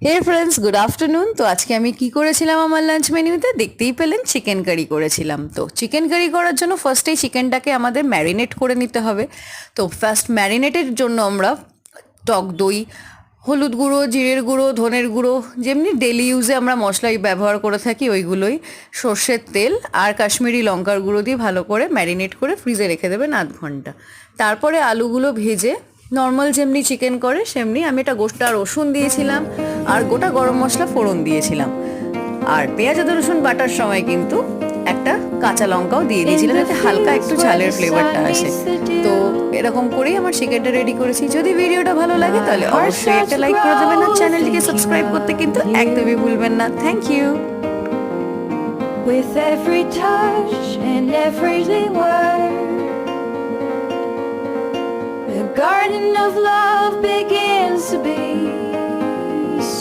হে friends, good afternoon. তো আজকে আমি কি করেছিলাম আমার লাঞ্চ মেনুতে দেখতেই পেলেন, চিকেন কারি করেছিলাম। তো চিকেন কারি করার জন্য ফার্স্টেই চিকেনটাকে আমাদের ম্যারিনেট করে নিতে হবে। তো ফার্স্ট ম্যারিনেটের জন্য আমরা টক দই, হলুদ গুঁড়ো, জিরের গুঁড়ো, ধনের গুঁড়ো, যেমনি ডেলি ইউজে আমরা মশলাই ব্যবহার করে থাকি ওইগুলোই, সর্ষের তেল আর কাশ্মীরি লঙ্কার গুঁড়ো দিয়ে ভালো করে ম্যারিনেট করে ফ্রিজে রেখে দেবেন 0.5 ঘন্টা। তারপরে আলুগুলো ভেজে নর্মাল যেমনি চিকেন করে সেমনি আমি একটা গোটা রসুন দিয়েছিলাম আর গোটা গরম মশলা ফোড়ন দিয়েছিলাম। আর পেঁয়াজ আদা রসুন বাটার সময় কিন্তু একটা কাঁচা লঙ্কাও দিয়ে দিয়েছিলাম, যাতে হালকা একটু ঝালের ফ্লেভারটা আসে। তো এরকম করেই আমার চিকেনটা রেডি করেছি। যদি ভিডিওটা ভালো লাগে তাহলে অবশ্যই একটা লাইক করে দেবেন আর চ্যানেলটিকে সাবস্ক্রাইব করতে কিন্তু একদমই ভুলবেন না। Thank you. With every touch and every word, a garden of love begins to be.